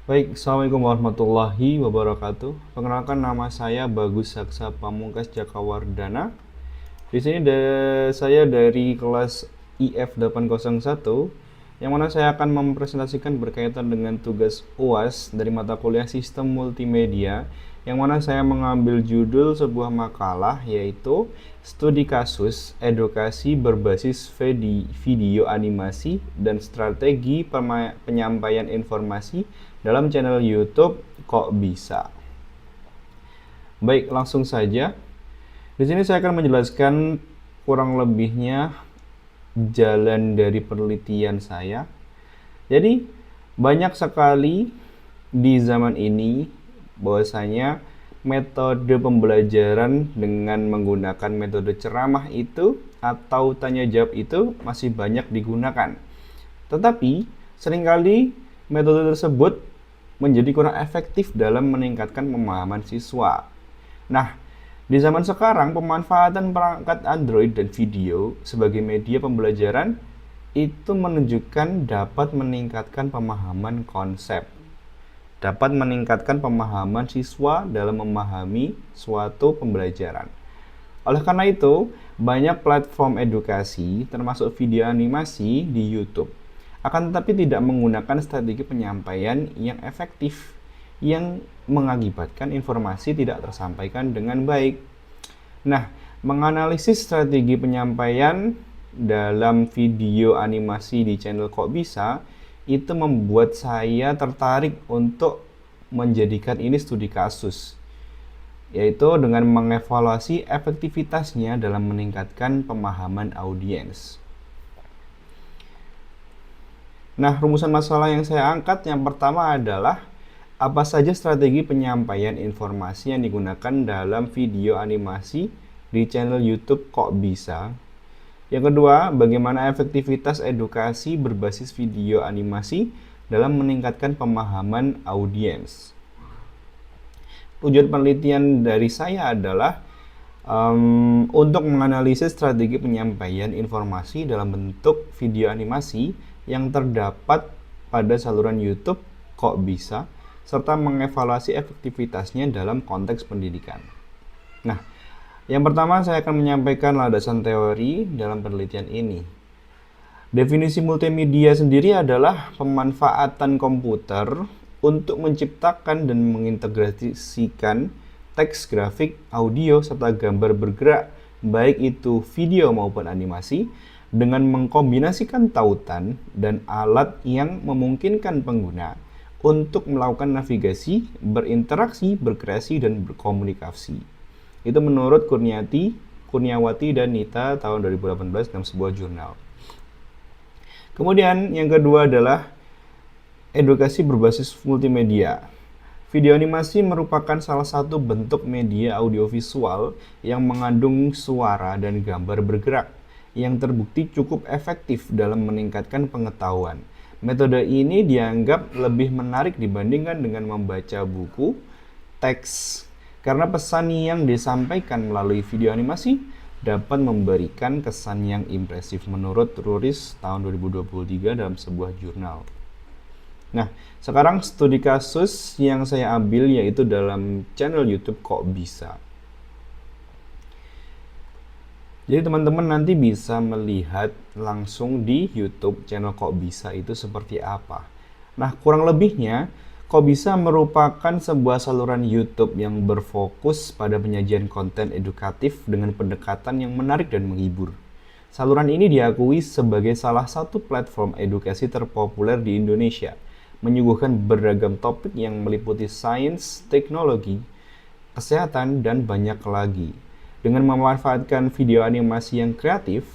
Baik, Assalamualaikum warahmatullahi wabarakatuh. Perkenalkan, nama saya Bagus Saksa Pamungkas Jakawardana. Di sini saya dari kelas IF 801, yang mana saya akan mempresentasikan berkaitan dengan tugas UAS dari mata kuliah Sistem Multimedia, yang mana saya mengambil judul sebuah makalah yaitu Studi Kasus Edukasi Berbasis Video Animasi dan Strategi Penyampaian Informasi dalam channel YouTube Kok Bisa. Baik, langsung saja. Di sini saya akan menjelaskan kurang lebihnya jalan dari penelitian saya. Jadi, banyak sekali di zaman ini bahwasanya metode pembelajaran dengan menggunakan metode ceramah itu atau tanya jawab itu masih banyak digunakan. Tetapi, seringkali metode tersebut menjadi kurang efektif dalam meningkatkan pemahaman siswa. Nah, di zaman sekarang, pemanfaatan perangkat Android dan video sebagai media pembelajaran itu menunjukkan dapat meningkatkan pemahaman konsep, dapat meningkatkan pemahaman siswa dalam memahami suatu pembelajaran. Oleh karena itu, banyak platform edukasi, termasuk video animasi di YouTube, akan tetapi tidak menggunakan strategi penyampaian yang efektif, yang mengakibatkan informasi tidak tersampaikan dengan baik. Nah, menganalisis strategi penyampaian dalam video animasi di channel Kok Bisa, itu membuat saya tertarik untuk menjadikan ini studi kasus, yaitu dengan mengevaluasi efektivitasnya dalam meningkatkan pemahaman audiens. Nah, rumusan masalah yang saya angkat yang pertama adalah apa saja strategi penyampaian informasi yang digunakan dalam video animasi di channel YouTube Kok Bisa. Yang kedua, bagaimana efektivitas edukasi berbasis video animasi dalam meningkatkan pemahaman audiens. Tujuan penelitian dari saya adalah untuk menganalisis strategi penyampaian informasi dalam bentuk video animasi yang terdapat pada saluran YouTube Kok Bisa, serta mengevaluasi efektivitasnya dalam konteks pendidikan. Nah, yang pertama saya akan menyampaikan landasan teori dalam penelitian ini. Definisi multimedia sendiri adalah pemanfaatan komputer untuk menciptakan dan mengintegrasikan teks, grafik, audio, serta gambar bergerak, baik itu video maupun animasi, dengan mengkombinasikan tautan dan alat yang memungkinkan pengguna untuk melakukan navigasi, berinteraksi, berkreasi, dan berkomunikasi. Itu menurut Kurniawati dan Nita tahun 2018 dalam sebuah jurnal. Kemudian yang kedua adalah edukasi berbasis multimedia. Video animasi merupakan salah satu bentuk media audiovisual yang mengandung suara dan gambar bergerak, yang terbukti cukup efektif dalam meningkatkan pengetahuan. Metode ini dianggap lebih menarik dibandingkan dengan membaca buku teks, karena pesan yang disampaikan melalui video animasi dapat memberikan kesan yang impresif menurut Ruris tahun 2023 dalam sebuah jurnal. Nah, sekarang studi kasus yang saya ambil yaitu dalam channel YouTube Kok Bisa. Jadi teman-teman nanti bisa melihat langsung di YouTube channel Kok Bisa itu seperti apa. Nah, kurang lebihnya Kok Bisa merupakan sebuah saluran YouTube yang berfokus pada penyajian konten edukatif dengan pendekatan yang menarik dan menghibur. Saluran ini diakui sebagai salah satu platform edukasi terpopuler di Indonesia, menyuguhkan beragam topik yang meliputi sains, teknologi, kesehatan, dan banyak lagi. Dengan memanfaatkan video animasi yang kreatif,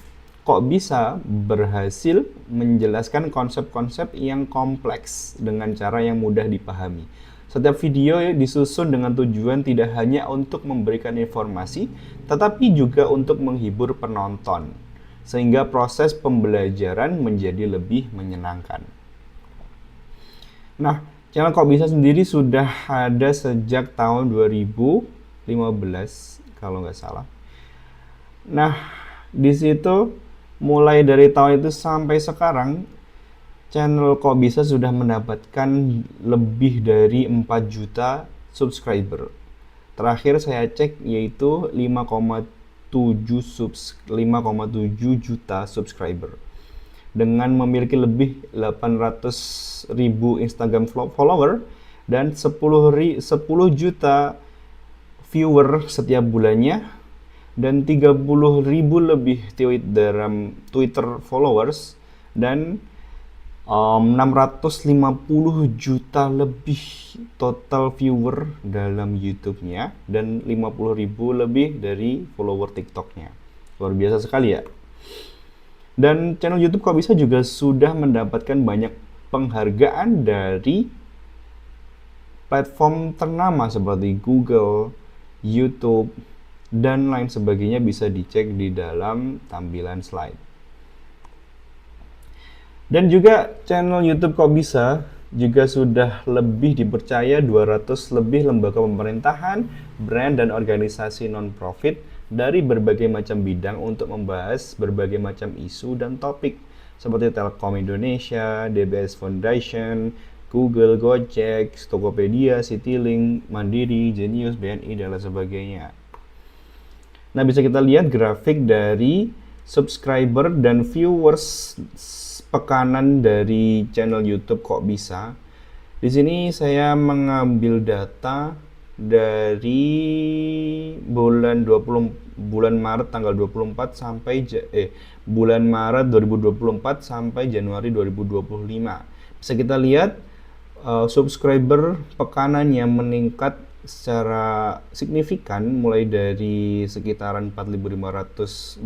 Kok Bisa berhasil menjelaskan konsep-konsep yang kompleks dengan cara yang mudah dipahami. Setiap video disusun dengan tujuan tidak hanya untuk memberikan informasi, tetapi juga untuk menghibur penonton, sehingga proses pembelajaran menjadi lebih menyenangkan. Nah, channel Kok Bisa sendiri sudah ada sejak tahun 2015 kalau nggak salah. Nah, di situ mulai dari tahun itu sampai sekarang channel Kok Bisa sudah mendapatkan lebih dari 4 juta subscriber. Terakhir saya cek yaitu 5,7 juta subscriber. Dengan memiliki lebih 800.000 Instagram follower dan 10 juta viewer setiap bulannya dan 30.000 lebih Twitter followers dan 650 juta lebih total viewer dalam YouTube-nya dan 50.000 lebih dari follower TikTok-nya. Luar biasa sekali ya. Dan channel YouTube Kok Bisa juga sudah mendapatkan banyak penghargaan dari platform ternama seperti Google, YouTube, dan lain sebagainya, bisa dicek di dalam tampilan slide. Dan juga channel YouTube Kok Bisa juga sudah lebih dipercaya 200 lebih lembaga pemerintahan, brand, dan organisasi non-profit dari berbagai macam bidang untuk membahas berbagai macam isu dan topik seperti Telkom Indonesia, DBS Foundation, Google, Gojek, Tokopedia, Citylink, Mandiri, Genius, BNI, dan lain sebagainya. Nah, bisa kita lihat grafik dari subscriber dan viewers pekanan dari channel YouTube Kok Bisa. Di sini saya mengambil data dari bulan Maret tanggal 24 sampai bulan Maret 2024 sampai Januari 2025. Bisa kita lihat subscriber pekanan yang meningkat secara signifikan mulai dari sekitaran 4.500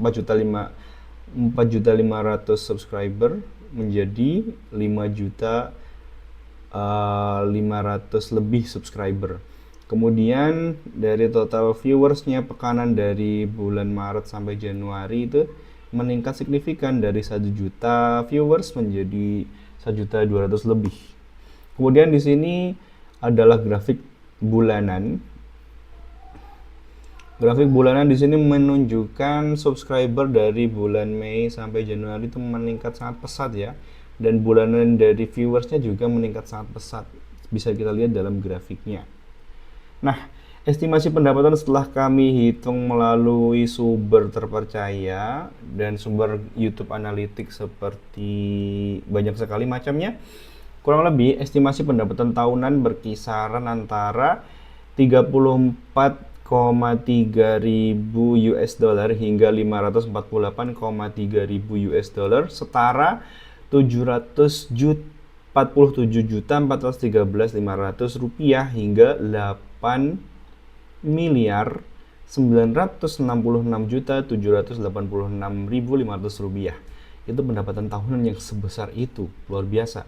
subscriber menjadi 5.500.000 lebih subscriber. Kemudian dari total viewersnya pekanan dari bulan Maret sampai Januari itu meningkat signifikan dari 1 juta viewers menjadi 1.200.000 lebih. Kemudian di sini adalah grafik bulanan. Grafik bulanan di sini menunjukkan subscriber dari bulan Mei sampai Januari itu meningkat sangat pesat ya, dan bulanan dari viewersnya juga meningkat sangat pesat. Bisa kita lihat dalam grafiknya. Nah, estimasi pendapatan setelah kami hitung melalui sumber terpercaya dan sumber YouTube Analytics seperti banyak sekali macamnya, kurang lebih estimasi pendapatan tahunan berkisaran antara 34,3 ribu US dollar hingga 548,3 ribu US dollar, setara 47.413.500 rupiah hingga 8.966.786.500 rupiah. Itu pendapatan tahunan yang sebesar itu, luar biasa.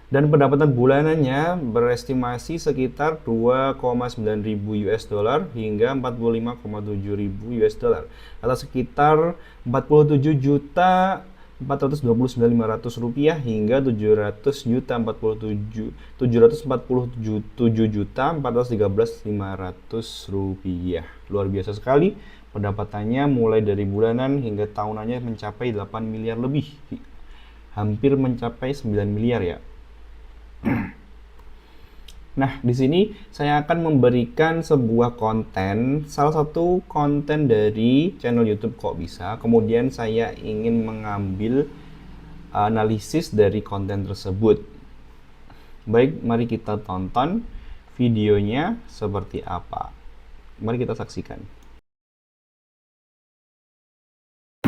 Dan pendapatan bulanannya berestimasi sekitar 2,9 ribu US dollar hingga 45,7 ribu US dollar, atau sekitar 47.429.500 rupiah hingga 747.413.500 rupiah. Luar biasa sekali pendapatannya, mulai dari bulanan hingga tahunannya mencapai 8 miliar lebih, hampir mencapai 9 miliar ya. Nah, di sini saya akan memberikan sebuah konten, salah satu konten dari channel YouTube Kok Bisa. Kemudian saya ingin mengambil analisis dari konten tersebut. Baik, mari kita tonton videonya seperti apa. Mari kita saksikan.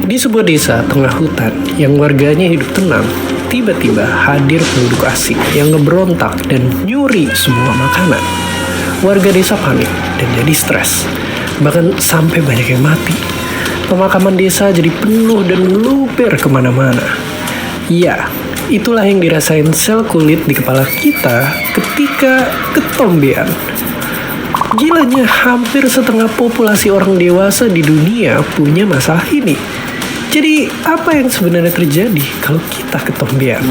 Di sebuah desa tengah hutan yang warganya hidup tenang, tiba-tiba hadir penduduk asing yang ngeberontak dan nyuri semua makanan. Warga desa panik dan jadi stres, bahkan sampai banyak yang mati. Pemakaman desa jadi penuh dan meluber kemana-mana. Ya, itulah yang dirasain sel kulit di kepala kita ketika ketombean. Gilanya, hampir setengah populasi orang dewasa di dunia punya masalah ini. Jadi, apa yang sebenarnya terjadi kalau kita ketombean?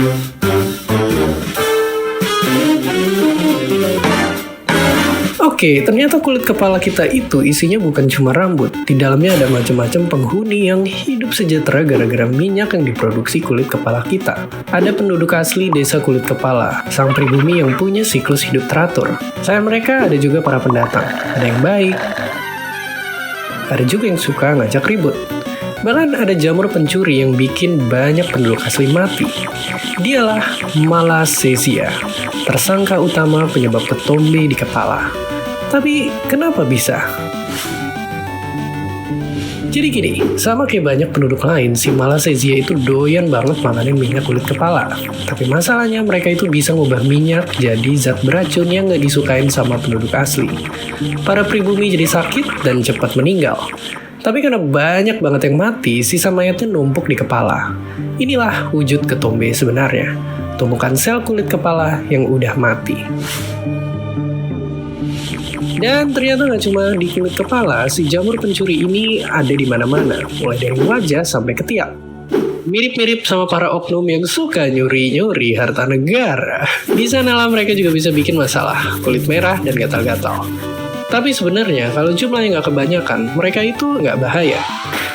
Oke, ternyata kulit kepala kita itu isinya bukan cuma rambut. Di dalamnya ada macam-macam penghuni yang hidup sejahtera gara-gara minyak yang diproduksi kulit kepala kita. Ada penduduk asli desa kulit kepala, sang pribumi yang punya siklus hidup teratur. Sayang mereka ada juga para pendatang. Ada yang baik, ada juga yang suka ngajak ribut. Bahkan ada jamur pencuri yang bikin banyak penduduk asli mati. Dialah Malassezia, tersangka utama penyebab ketombe di kepala. Tapi kenapa bisa? Jadi gini, sama kayak banyak penduduk lain, si Malassezia itu doyan banget makanin minyak kulit kepala. Tapi masalahnya mereka itu bisa ngubah minyak jadi zat beracun yang nggak disukain sama penduduk asli. Para pribumi jadi sakit dan cepat meninggal. Tapi karena banyak banget yang mati, sisa mayatnya numpuk di kepala. Inilah wujud ketombe sebenarnya. Tumpukan sel kulit kepala yang udah mati. Dan ternyata nggak cuma di kulit kepala, si jamur pencuri ini ada di mana-mana, mulai dari wajah sampai ketiak. Mirip-mirip sama para oknum yang suka nyuri-nyuri harta negara. Di sanalah mereka juga bisa bikin masalah, kulit merah dan gatal-gatal. Tapi sebenarnya kalau jumlahnya nggak kebanyakan, mereka itu nggak bahaya.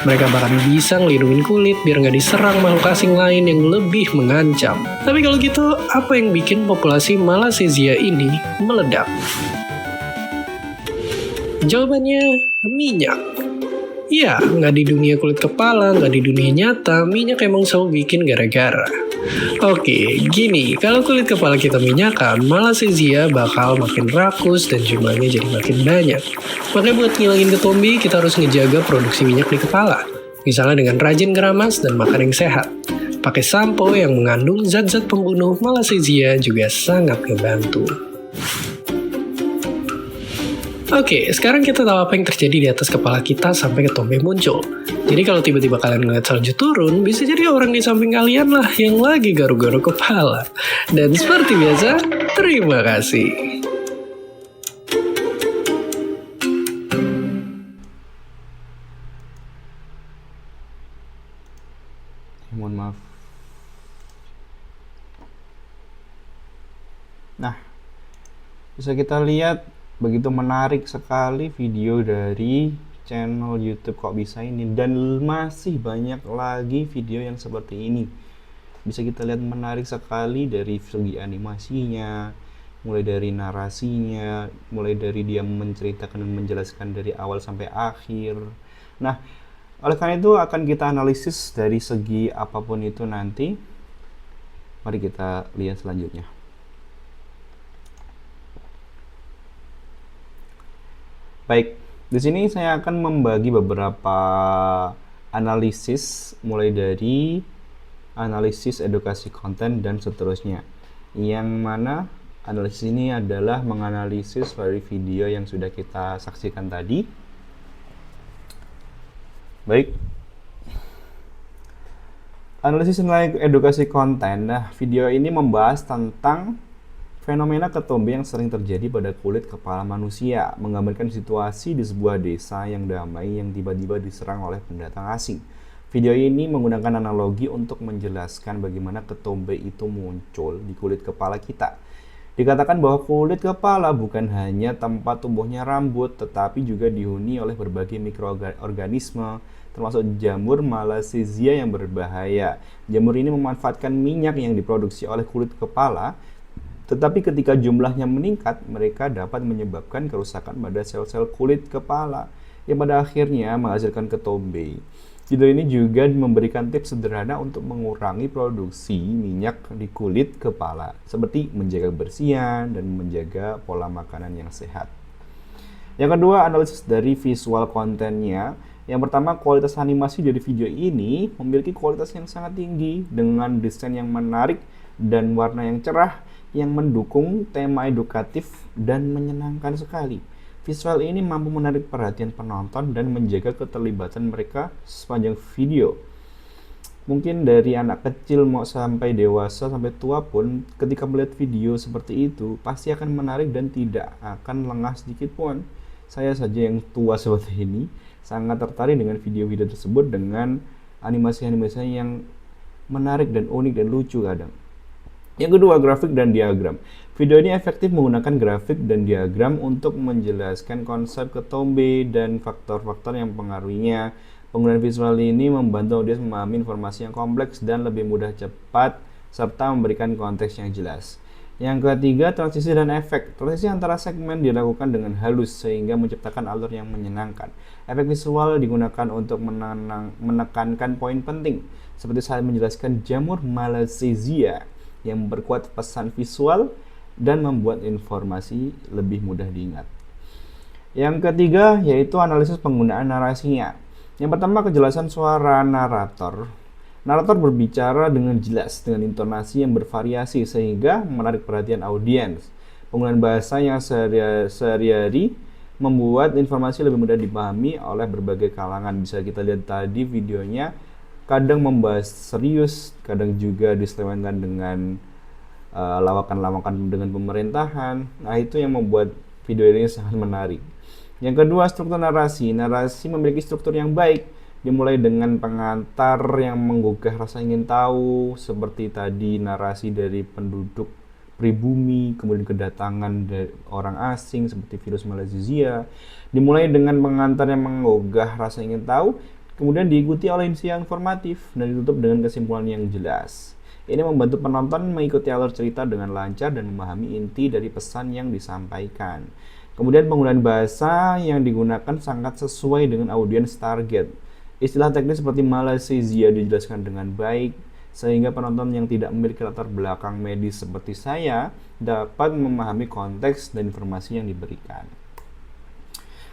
Mereka bahkan bisa ngelindungin kulit biar nggak diserang makhluk asing lain yang lebih mengancam. Tapi kalau gitu, apa yang bikin populasi Malassezia ini meledak? Jawabannya, minyak. Ya, nggak di dunia kulit kepala, nggak di dunia nyata, minyak emang selalu bikin gara-gara. Oke, gini, kalau kulit kepala kita minyakan, Malassezia bakal makin rakus dan jumlahnya jadi makin banyak. Makanya buat ngilangin ketombe, kita harus ngejaga produksi minyak di kepala. Misalnya dengan rajin keramas dan makan yang sehat. Pakai sampo yang mengandung zat-zat pembunuh Malassezia juga sangat ngebantu. Oke, sekarang kita tahu apa yang terjadi di atas kepala kita sampai ketombe muncul. Jadi kalau tiba-tiba kalian ngeliat salju turun, bisa jadi orang di samping kalian lah yang lagi garuk-garuk kepala. Dan seperti biasa, terima kasih. Mohon maaf. Nah, bisa kita lihat begitu menarik sekali video dari channel YouTube Kok Bisa ini, dan masih banyak lagi video yang seperti ini. Bisa kita lihat menarik sekali dari segi animasinya, mulai dari narasinya, mulai dari dia menceritakan dan menjelaskan dari awal sampai akhir. Nah, oleh karena itu akan kita analisis dari segi apapun itu nanti. Mari kita lihat selanjutnya. Baik, di sini saya akan membagi beberapa analisis, mulai dari analisis edukasi konten dan seterusnya. Yang mana analisis ini adalah menganalisis dari video yang sudah kita saksikan tadi. Baik, analisis nilai edukasi konten. Nah, video ini membahas tentang fenomena ketombe yang sering terjadi pada kulit kepala manusia, menggambarkan situasi di sebuah desa yang damai yang tiba-tiba diserang oleh pendatang asing. Video ini menggunakan analogi untuk menjelaskan bagaimana ketombe itu muncul di kulit kepala kita. Dikatakan bahwa kulit kepala bukan hanya tempat tumbuhnya rambut, tetapi juga dihuni oleh berbagai mikroorganisme, termasuk jamur Malassezia yang berbahaya. Jamur ini memanfaatkan minyak yang diproduksi oleh kulit kepala, tetapi ketika jumlahnya meningkat, mereka dapat menyebabkan kerusakan pada sel-sel kulit kepala yang pada akhirnya menghasilkan ketombe. Video ini juga memberikan tips sederhana untuk mengurangi produksi minyak di kulit kepala, seperti menjaga kebersihan dan menjaga pola makanan yang sehat. Yang kedua, analisis dari visual kontennya. Yang pertama, kualitas animasi dari video ini memiliki kualitas yang sangat tinggi dengan desain yang menarik dan warna yang cerah yang mendukung tema edukatif dan menyenangkan sekali. Visual ini mampu menarik perhatian penonton dan menjaga keterlibatan mereka sepanjang video. Mungkin dari anak kecil mau sampai dewasa sampai tua pun ketika melihat video seperti itu pasti akan menarik dan tidak akan lengah sedikit pun. Saya saja yang tua seperti ini sangat tertarik dengan video-video tersebut dengan animasi-animasi yang menarik dan unik dan lucu kadang. Yang kedua, grafik dan diagram. Video ini efektif menggunakan grafik dan diagram untuk menjelaskan konsep ketombe dan faktor-faktor yang mempengaruhinya. Penggunaan visual ini membantu audiens memahami informasi yang kompleks dan lebih mudah cepat, serta memberikan konteks yang jelas. Yang ketiga, transisi dan efek. Transisi antara segmen dilakukan dengan halus sehingga menciptakan alur yang menyenangkan. Efek visual digunakan untuk menekankan poin penting, seperti saat menjelaskan jamur Malassezia yang memperkuat pesan visual dan membuat informasi lebih mudah diingat. Yang ketiga, yaitu analisis penggunaan narasinya. Yang pertama, kejelasan suara narator. Narator berbicara dengan jelas, dengan intonasi yang bervariasi sehingga menarik perhatian audiens. Penggunaan bahasa yang sehari-hari membuat informasi lebih mudah dipahami oleh berbagai kalangan. Bisa kita lihat tadi videonya, kadang membahas serius, kadang juga diselewengkan dengan lawakan-lawakan dengan pemerintahan. Nah, itu yang membuat video ini sangat menarik. Yang kedua, struktur narasi. Narasi memiliki struktur yang baik. Dimulai dengan pengantar yang menggugah rasa ingin tahu, seperti tadi narasi dari penduduk pribumi, kemudian kedatangan dari orang asing seperti virus Malassezia. Dimulai dengan pengantar yang menggugah rasa ingin tahu, kemudian diikuti oleh inti yang informatif dan ditutup dengan kesimpulan yang jelas. Ini membantu penonton mengikuti alur cerita dengan lancar dan memahami inti dari pesan yang disampaikan. Kemudian penggunaan bahasa yang digunakan sangat sesuai dengan audiens target. Istilah teknis seperti Malassezia dijelaskan dengan baik, sehingga penonton yang tidak memiliki latar belakang medis seperti saya dapat memahami konteks dan informasi yang diberikan.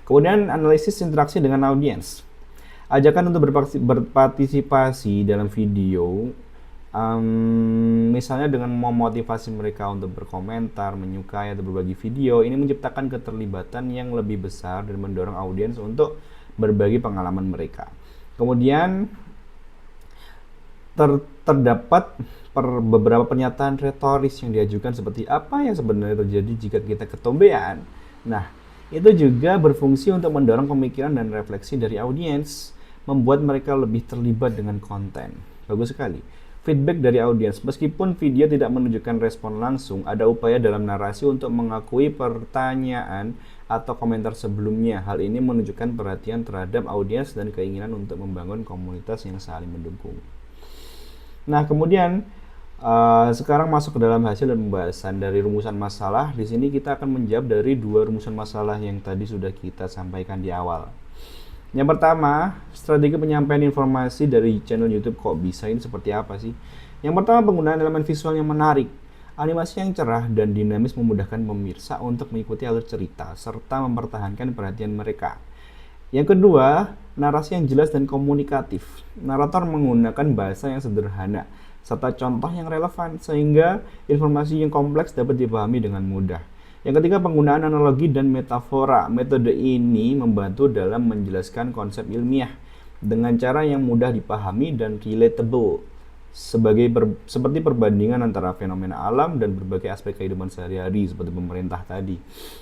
Kemudian analisis interaksi dengan audiens. Ajakan untuk berpartisipasi dalam video, misalnya dengan memotivasi mereka untuk berkomentar, menyukai atau berbagi video, ini menciptakan keterlibatan yang lebih besar dan mendorong audiens untuk berbagi pengalaman mereka. Kemudian terdapat beberapa pernyataan retoris yang diajukan seperti apa yang sebenarnya terjadi jika kita ketombean. Nah, itu juga berfungsi untuk mendorong pemikiran dan refleksi dari audiens, membuat mereka lebih terlibat dengan konten. Bagus sekali. Feedback dari audiens. Meskipun video tidak menunjukkan respon langsung, ada upaya dalam narasi untuk mengakui pertanyaan atau komentar sebelumnya. Hal ini menunjukkan perhatian terhadap audiens dan keinginan untuk membangun komunitas yang saling mendukung. Nah, kemudian sekarang masuk ke dalam hasil dan pembahasan dari rumusan masalah. Di sini kita akan menjawab dari dua rumusan masalah yang tadi sudah kita sampaikan di awal. Yang pertama, strategi penyampaian informasi dari channel YouTube kok bisa ini seperti apa sih? Yang pertama, penggunaan elemen visual yang menarik. Animasi yang cerah dan dinamis memudahkan pemirsa untuk mengikuti alur cerita serta mempertahankan perhatian mereka. Yang kedua, narasi yang jelas dan komunikatif. Narator menggunakan bahasa yang sederhana serta contoh yang relevan sehingga informasi yang kompleks dapat dipahami dengan mudah. Yang ketiga, penggunaan analogi dan metafora. Metode ini membantu dalam menjelaskan konsep ilmiah dengan cara yang mudah dipahami dan relatable, seperti perbandingan antara fenomena alam dan berbagai aspek kehidupan sehari-hari seperti pemerintah tadi.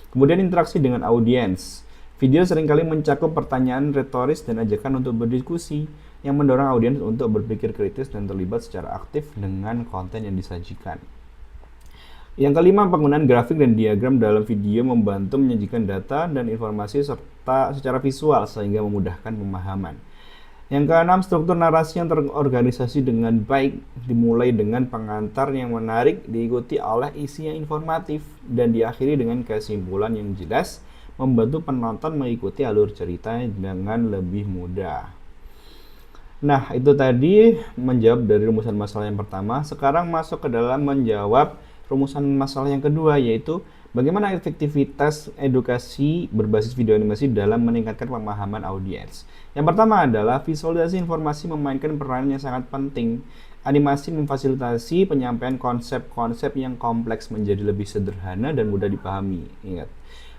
Kemudian interaksi dengan audiens. Video seringkali mencakup pertanyaan retoris dan ajakan untuk berdiskusi yang mendorong audiens untuk berpikir kritis dan terlibat secara aktif dengan konten yang disajikan. Yang kelima, penggunaan grafik dan diagram dalam video membantu menyajikan data dan informasi serta secara visual sehingga memudahkan pemahaman. Yang keenam, struktur narasi yang terorganisasi dengan baik, dimulai dengan pengantar yang menarik, diikuti oleh isi yang informatif, dan diakhiri dengan kesimpulan yang jelas, membantu penonton mengikuti alur cerita dengan lebih mudah. Nah, itu tadi menjawab dari rumusan masalah yang pertama. Sekarang masuk ke dalam menjawab rumusan masalah yang kedua, yaitu bagaimana efektivitas edukasi berbasis video animasi dalam meningkatkan pemahaman audiens. Yang pertama adalah visualisasi informasi memainkan peranan yang sangat penting. Animasi memfasilitasi penyampaian konsep-konsep yang kompleks menjadi lebih sederhana dan mudah dipahami. Ingat,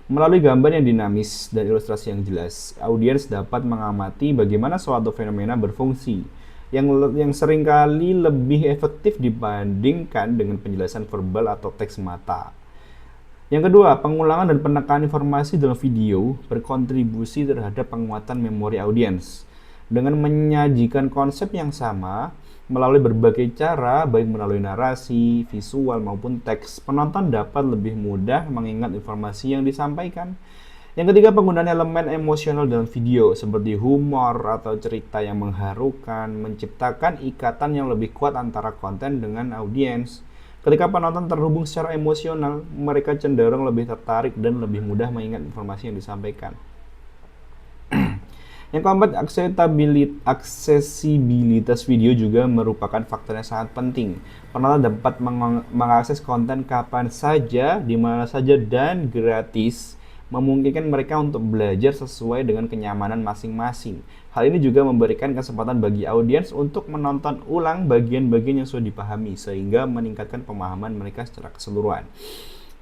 melalui gambar yang dinamis dan ilustrasi yang jelas, audiens dapat mengamati bagaimana suatu fenomena berfungsi, yang seringkali lebih efektif dibandingkan dengan penjelasan verbal atau teks mata. Yang kedua, pengulangan dan penekanan informasi dalam video berkontribusi terhadap penguatan memori audiens. Dengan menyajikan konsep yang sama, Melalui berbagai cara, baik melalui narasi, visual, maupun teks, penonton dapat lebih mudah mengingat informasi yang disampaikan. Yang ketiga, penggunaan elemen emosional dalam video, seperti humor atau cerita yang mengharukan, menciptakan ikatan yang lebih kuat antara konten dengan audiens. Ketika penonton terhubung secara emosional, mereka cenderung lebih tertarik dan lebih mudah mengingat informasi yang disampaikan. Yang keempat, aksesibilitas video juga merupakan faktor yang sangat penting. Penonton dapat mengakses konten kapan saja, di mana saja, dan gratis, memungkinkan mereka untuk belajar sesuai dengan kenyamanan masing-masing. Hal ini juga memberikan kesempatan bagi audiens untuk menonton ulang bagian-bagian yang sudah dipahami, sehingga meningkatkan pemahaman mereka secara keseluruhan.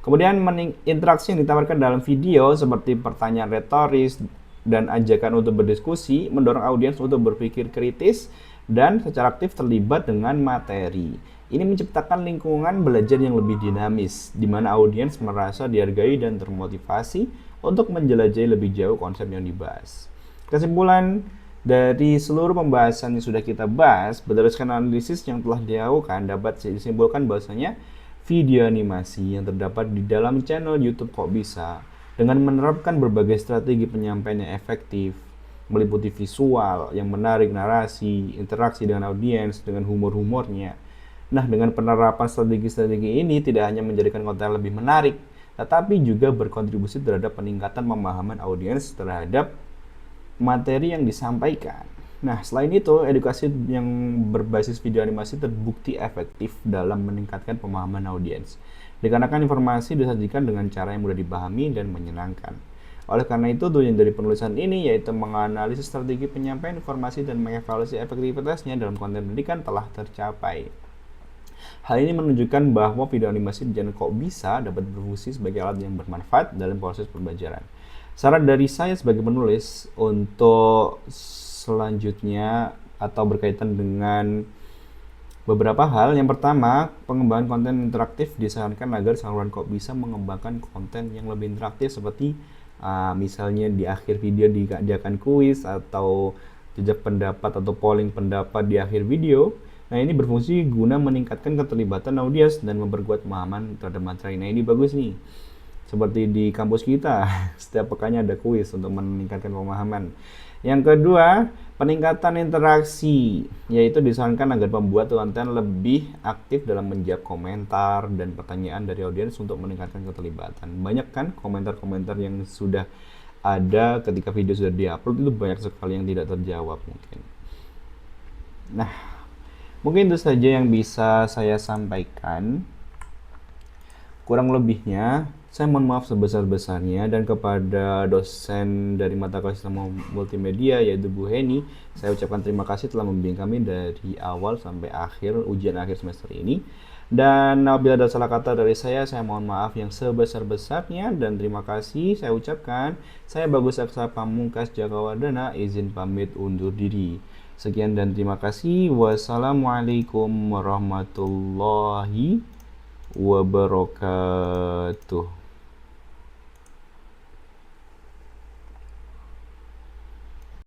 Kemudian interaksi yang ditawarkan dalam video seperti pertanyaan retoris dan ajakan untuk berdiskusi mendorong audiens untuk berpikir kritis dan secara aktif terlibat dengan materi. Ini menciptakan lingkungan belajar yang lebih dinamis, di mana audiens merasa dihargai dan termotivasi untuk menjelajahi lebih jauh konsep yang dibahas. Kesimpulan dari seluruh pembahasan yang sudah kita bahas, berdasarkan analisis yang telah dilakukan, dapat disimpulkan bahwasanya video animasi yang terdapat di dalam channel YouTube Kok Bisa dengan menerapkan berbagai strategi penyampaian yang efektif, meliputi visual yang menarik, narasi, interaksi dengan audiens, dengan humor-humornya. Nah, dengan penerapan strategi-strategi ini tidak hanya menjadikan konten lebih menarik, tetapi juga berkontribusi terhadap peningkatan pemahaman audiens terhadap materi yang disampaikan. Nah, selain itu, edukasi yang berbasis video animasi terbukti efektif dalam meningkatkan pemahaman audiens, dikarenakan informasi disajikan dengan cara yang mudah dipahami dan menyenangkan. Oleh karena itu, tujuan dari penulisan ini yaitu menganalisis strategi penyampaian informasi dan mengevaluasi efektivitasnya dalam konten pendidikan telah tercapai. Hal ini menunjukkan bahwa video animasi di channel Kok Bisa dapat berfungsi sebagai alat yang bermanfaat dalam proses pembelajaran. Saran dari saya sebagai penulis untuk selanjutnya atau berkaitan dengan beberapa hal. Yang pertama, pengembangan konten interaktif disarankan agar saluran Kok Bisa mengembangkan konten yang lebih interaktif seperti misalnya di akhir video diadakan kuis atau jejak pendapat atau polling pendapat di akhir video. Nah, ini berfungsi guna meningkatkan keterlibatan audiens dan memperkuat pemahaman terhadap materi. Nah, ini bagus nih. Seperti di kampus kita, setiap pekannya ada kuis untuk meningkatkan pemahaman. Yang kedua, peningkatan interaksi, yaitu disarankan agar pembuat konten lebih aktif dalam menjawab komentar dan pertanyaan dari audiens untuk meningkatkan keterlibatan. Banyak kan komentar-komentar yang sudah ada ketika video sudah diupload, itu banyak sekali yang tidak terjawab mungkin. Nah, mungkin itu saja yang bisa saya sampaikan. Kurang lebihnya, saya mohon maaf sebesar-besarnya, dan kepada dosen dari mata kuliah Sistem Multimedia yaitu Bu Heni, saya ucapkan terima kasih telah membimbing kami dari awal sampai akhir ujian akhir semester ini. Dan apabila ada salah kata dari saya mohon maaf yang sebesar-besarnya, dan terima kasih saya ucapkan. Saya Bagus Aksa Pamungkas Jakawardana, izin pamit undur diri. Sekian dan terima kasih. Wassalamualaikum warahmatullahi wabarakatuh.